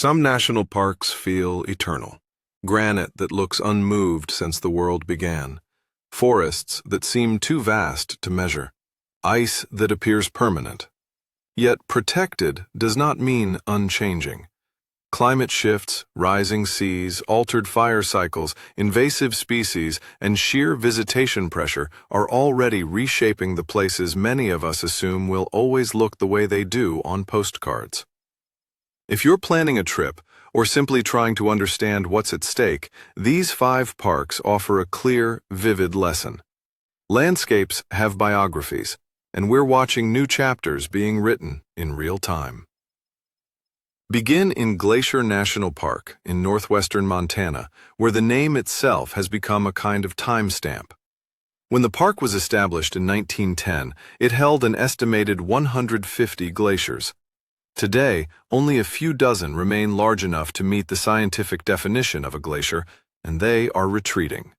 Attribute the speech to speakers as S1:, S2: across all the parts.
S1: Some national parks feel eternal. Granite that looks unmoved since the world began. Forests that seem too vast to measure. Ice that appears permanent. Yet protected does not mean unchanging. Climate shifts, rising seas, altered fire cycles, invasive species, and sheer visitation pressure are already reshaping the places many of us assume will always look the way they do on postcards. If you're planning a trip, or simply trying to understand what's at stake, these 5 parks offer a clear, vivid lesson. Landscapes have biographies, and we're watching new chapters being written in real time. Begin in Glacier National Park in northwestern Montana, where the name itself has become a kind of timestamp. When the park was established in 1910, it held an estimated 150 glaciers. Today, only a few dozen remain large enough to meet the scientific definition of a glacier, and they are retreating.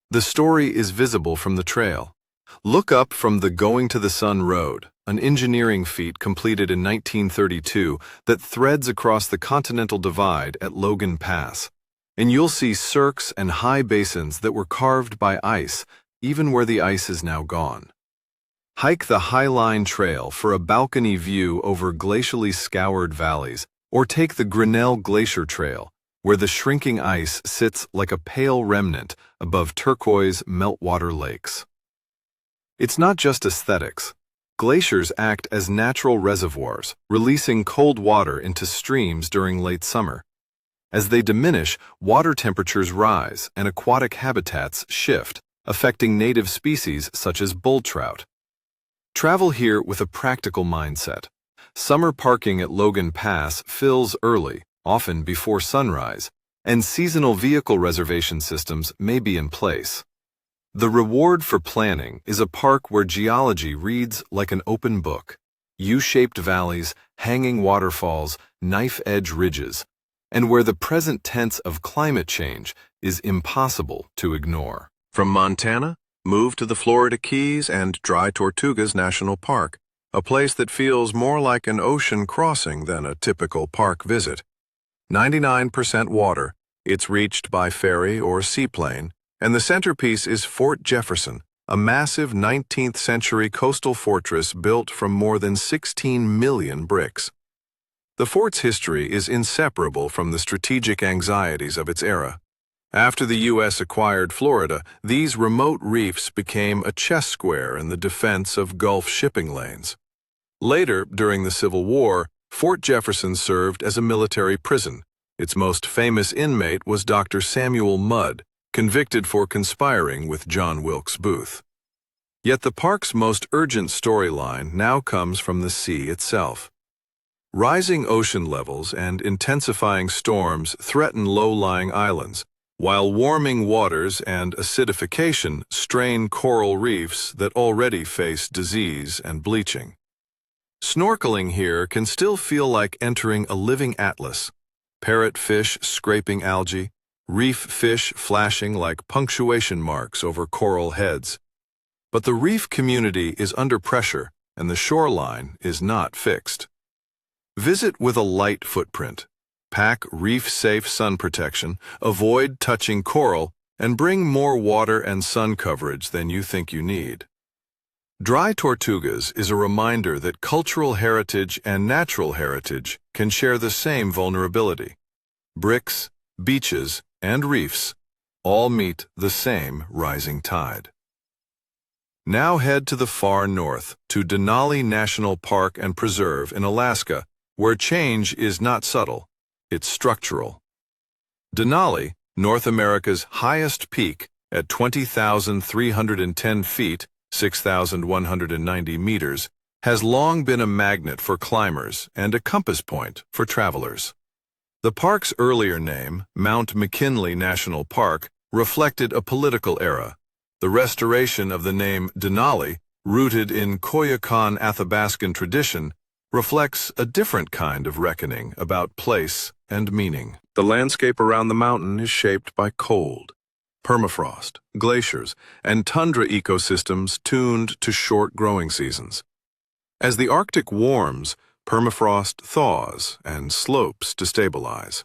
S1: The story is visible from the trail. Look up from the Going to the Sun Road, an engineering feat completed in 1932 that threads across the Continental Divide at Logan Pass, and you'll see cirques and high basins that were carved by ice, even where the ice is now gone. Hike the Highline Trail for a balcony view over glacially scoured valleys, or take the Grinnell Glacier Trail, where the shrinking ice sits like a pale remnant above turquoise meltwater lakes. It's not just aesthetics. Glaciers act as natural reservoirs, releasing cold water into streams during late summer. As they diminish, water temperatures rise and aquatic habitats shift, affecting native species such as bull trout. Travel here with a practical mindset. Summer parking at Logan Pass fills early, often before sunrise, and seasonal vehicle reservation systems may be in place. The reward for planning is a park where geology reads like an open book. U-shaped valleys, hanging waterfalls, knife-edge ridges, and where the present tense of climate change is impossible to ignore. From Montana, move to the Florida Keys and Dry Tortugas National Park, a place that feels more like an ocean crossing than a typical park visit. 99% water, it's reached by ferry or seaplane, and the centerpiece is Fort Jefferson, a massive 19th-century coastal fortress built from more than 16 million bricks. The fort's history is inseparable from the strategic anxieties of its era. After the U.S. acquired Florida, these remote reefs became a chess square in the defense of Gulf shipping lanes. Later, during the Civil War, Fort Jefferson served as a military prison. Its most famous inmate was Dr. Samuel Mudd, convicted for conspiring with John Wilkes Booth. Yet the park's most urgent storyline now comes from the sea itself. Rising ocean levels and intensifying storms threaten low-lying islands, while warming waters and acidification strain coral reefs that already face disease and bleaching. Snorkeling here can still feel like entering a living atlas. Parrotfish scraping algae, reef fish flashing like punctuation marks over coral heads. But the reef community is under pressure, and the shoreline is not fixed. Visit with a light footprint. Pack reef-safe sun protection, avoid touching coral, and bring more water and sun coverage than you think you need. Dry Tortugas is a reminder that cultural heritage and natural heritage can share the same vulnerability. Bricks, beaches, and reefs all meet the same rising tide. Now head to the far north, to Denali National Park and Preserve in Alaska, where change is not subtle. It's structural. Denali, North America's highest peak at 20,310 feet, 6,190 meters, has long been a magnet for climbers and a compass point for travelers. The park's earlier name, Mount McKinley National Park, reflected a political era. The restoration of the name Denali, rooted in Koyukon Athabascan tradition, reflects a different kind of reckoning about place and meaning. The landscape around the mountain is shaped by cold, permafrost, glaciers, and tundra ecosystems tuned to short growing seasons. As the Arctic warms, permafrost thaws, and slopes to stabilize.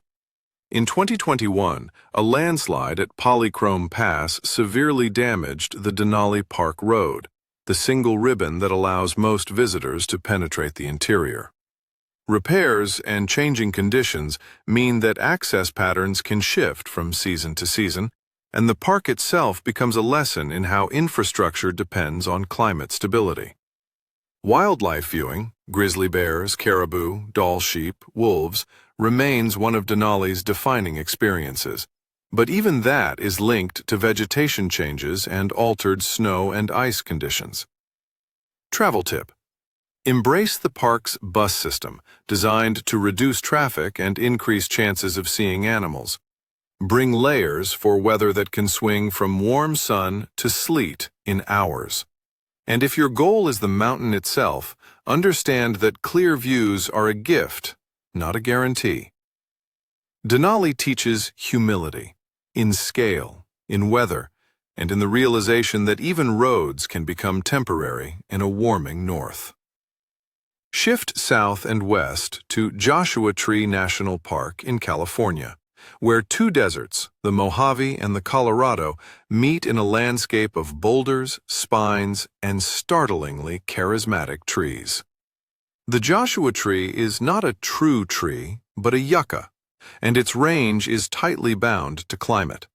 S1: In 2021, a landslide at Polychrome Pass severely damaged the Denali Park Road, the single ribbon that allows most visitors to penetrate the interior. Repairs and changing conditions mean that access patterns can shift from season to season, and the park itself becomes a lesson in how infrastructure depends on climate stability. Wildlife viewing, grizzly bears, caribou, Dall sheep, wolves, remains one of Denali's defining experiences, but even that is linked to vegetation changes and altered snow and ice conditions. Travel tip: embrace the park's bus system, designed to reduce traffic and increase chances of seeing animals. Bring layers for weather that can swing from warm sun to sleet in hours. And if your goal is the mountain itself, understand that clear views are a gift, not a guarantee. Denali teaches humility, in scale, in weather, and in the realization that even roads can become temporary in a warming north. Shift south and west to Joshua Tree National Park in California, where two deserts, the Mojave and the Colorado, meet in a landscape of boulders, spines, and startlingly charismatic trees. The Joshua Tree is not a true tree, but a yucca, and its range is tightly bound to climate.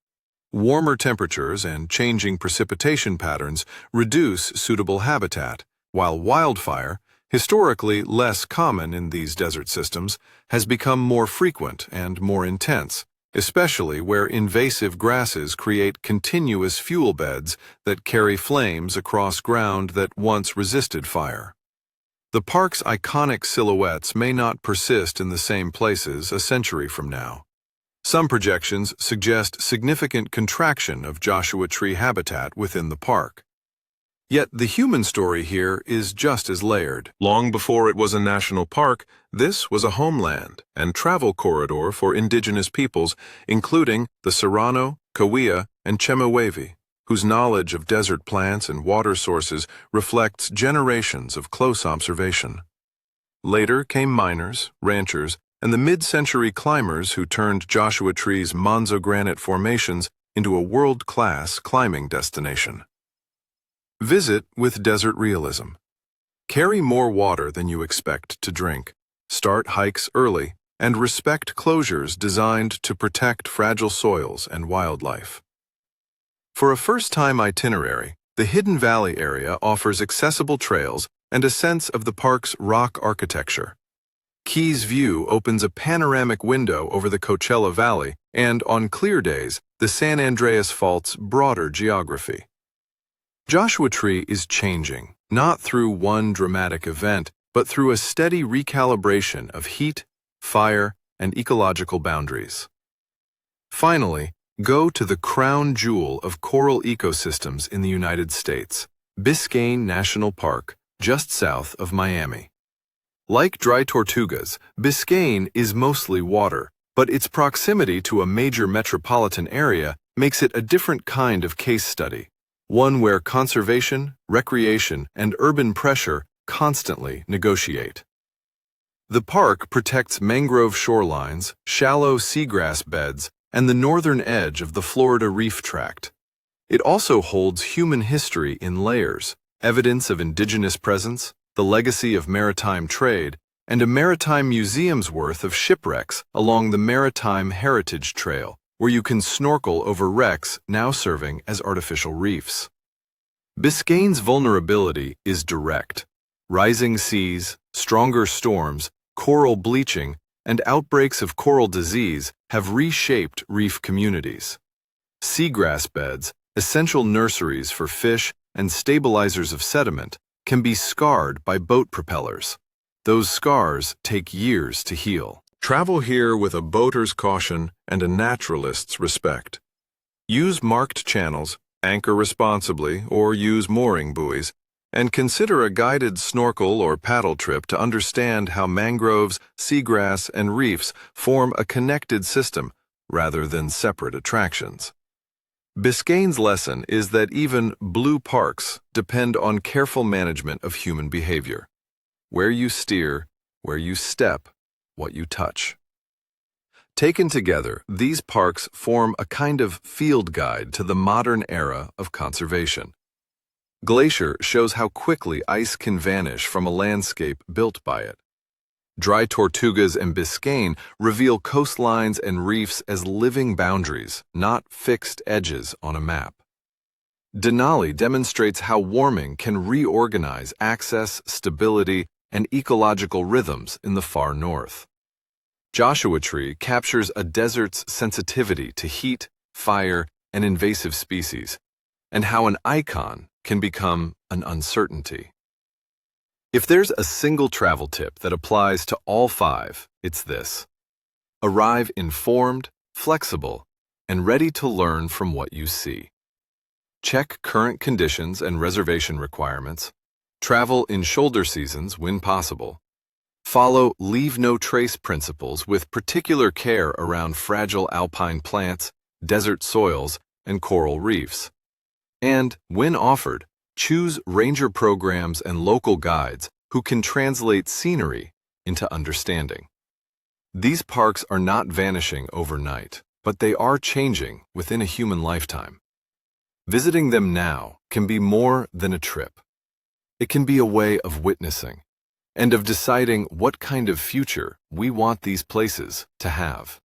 S1: Warmer temperatures and changing precipitation patterns reduce suitable habitat, while wildfire, historically less common in these desert systems, has become more frequent and more intense, especially where invasive grasses create continuous fuel beds that carry flames across ground that once resisted fire. The park's iconic silhouettes may not persist in the same places a century from now. Some projections suggest significant contraction of Joshua Tree habitat within the park. Yet the human story here is just as layered. Long before it was a national park, this was a homeland and travel corridor for indigenous peoples, including the Serrano, Cahuilla, and Chemehuevi, whose knowledge of desert plants and water sources reflects generations of close observation. Later came miners, ranchers, and the mid-century climbers who turned Joshua Tree's Monzo granite formations into a world-class climbing destination. Visit with desert realism. Carry more water than you expect to drink. Start hikes early and respect closures designed to protect fragile soils and wildlife. For a first-time itinerary, the Hidden Valley area offers accessible trails and a sense of the park's rock architecture. Keys View opens a panoramic window over the Coachella Valley and, on clear days, the San Andreas Fault's broader geography. Joshua Tree is changing, not through one dramatic event, but through a steady recalibration of heat, fire, and ecological boundaries. Finally, go to the crown jewel of coral ecosystems in the United States, Biscayne National Park, just south of Miami. Like dry tortugas, Biscayne is mostly water, but its proximity to a major metropolitan area makes it a different kind of case study, one where conservation, recreation, and urban pressure constantly negotiate. The park protects mangrove shorelines, shallow seagrass beds, and the northern edge of the Florida Reef Tract. It also holds human history in layers, evidence of indigenous presence, the legacy of maritime trade, and a maritime museum's worth of shipwrecks along the Maritime Heritage Trail, where you can snorkel over wrecks now serving as artificial reefs. Biscayne's vulnerability is direct. Rising seas, stronger storms, coral bleaching, and outbreaks of coral disease have reshaped reef communities. Seagrass beds, essential nurseries for fish and stabilizers of sediment, can be scarred by boat propellers. Those scars take years to heal. Travel here with a boater's caution and a naturalist's respect. Use marked channels, anchor responsibly, or use mooring buoys, and consider a guided snorkel or paddle trip to understand how mangroves, seagrass, and reefs form a connected system rather than separate attractions. Biscayne's lesson is that even blue parks depend on careful management of human behavior. Where you steer, where you step, what you touch. Taken together, these parks form a kind of field guide to the modern era of conservation. Glacier shows how quickly ice can vanish from a landscape built by it. Dry Tortugas and Biscayne reveal coastlines and reefs as living boundaries, not fixed edges on a map. Denali demonstrates how warming can reorganize access, stability, and ecological rhythms in the far north. Joshua Tree captures a desert's sensitivity to heat, fire, and invasive species, and how an icon can become an uncertainty. If there's a single travel tip that applies to all five, it's this: arrive informed, flexible, and ready to learn from what you see. Check current conditions and reservation requirements. Travel in shoulder seasons when possible. Follow leave no trace principles with particular care around fragile alpine plants, desert soils, and coral reefs. And, when offered, choose ranger programs and local guides who can translate scenery into understanding. These parks are not vanishing overnight, but they are changing within a human lifetime. Visiting them now can be more than a trip. It can be a way of witnessing and of deciding what kind of future we want these places to have.